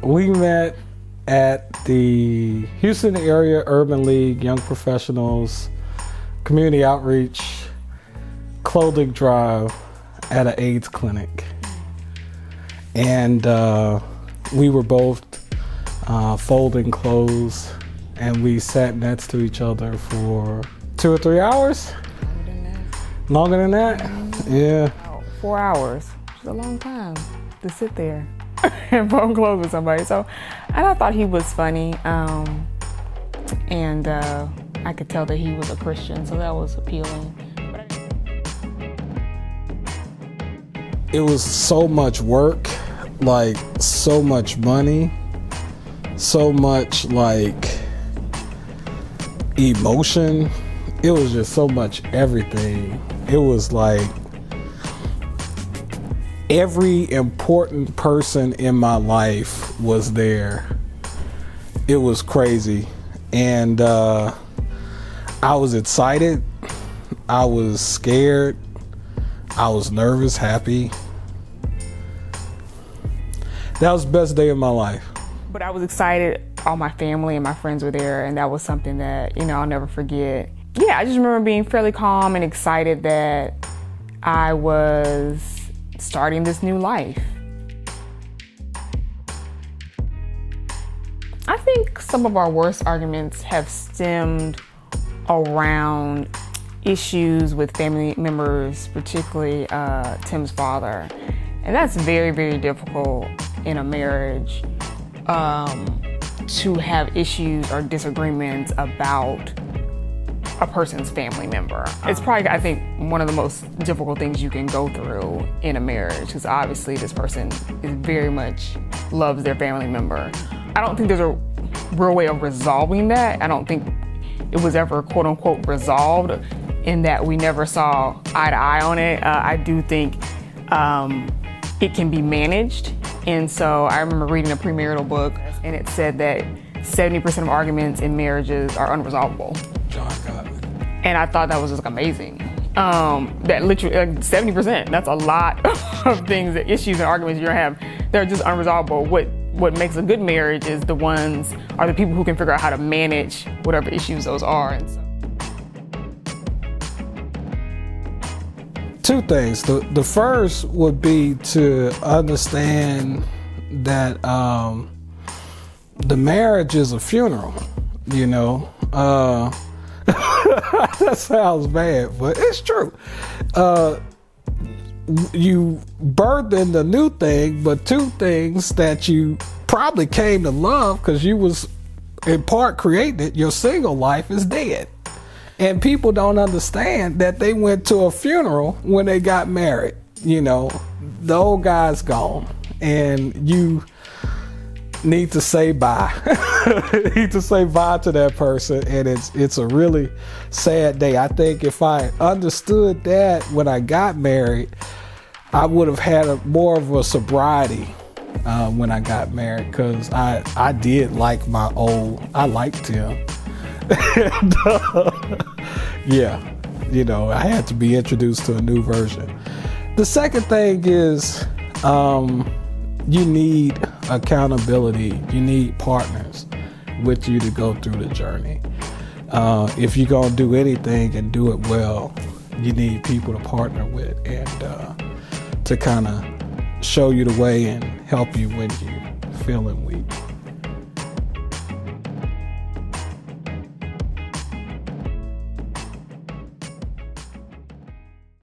We met at the Houston Area Urban League Young Professionals Community Outreach Clothing Drive at an AIDS clinic. And we were both folding clothes, and we sat next to each other for 2 or 3 hours. Longer than that? Yeah. 4 hours. It's a long time to sit there and fold clothes with somebody. And I thought he was funny, and I could tell that he was a Christian, so that was appealing. It was so much work, like so much money, so much like emotion. It was just so much everything. It was like every important person in my life was there. It was crazy. And I was excited. I was scared. I was nervous, happy. That was the best day of my life. But I was excited. All my family and my friends were there, and that was something that, I'll never forget. Yeah, I just remember being fairly calm and excited that I was starting this new life. I think some of our worst arguments have stemmed around issues with family members, particularly Tim's father. And that's very, very difficult in a marriage, to have issues or disagreements about a person's family member. It's probably, I think, one of the most difficult things you can go through in a marriage, because obviously this person is very much loves their family member. I don't think there's a real way of resolving that. I don't think it was ever quote unquote resolved, in that we never saw eye to eye on it. I do think it can be managed. And so I remember reading a premarital book, and it said that 70% of arguments in marriages are unresolvable. John Gottman. And I thought that was just amazing. That literally, 70%, that's a lot of things, issues and arguments you're gonna have, they're just unresolvable. What makes a good marriage is the people who can figure out how to manage whatever issues those are. And so. Two things. The first would be to understand that the marriage is a funeral, That sounds bad, but it's true. You birthed in the new thing, but two things that you probably came to love because you was in part creating it, your single life is dead. And people don't understand that they went to a funeral when they got married. The old guy's gone, and you need to say bye. You need to say bye to that person, and it's a really sad day. I think if I understood that when I got married, I would have had more of a sobriety when I got married, because I did like I liked him. And, I had to be introduced to a new version. The second thing is you need accountability. You need partners with you to go through the journey. If you're going to do anything and do it well, you need people to partner with and to kind of show you the way and help you when you're feeling weak.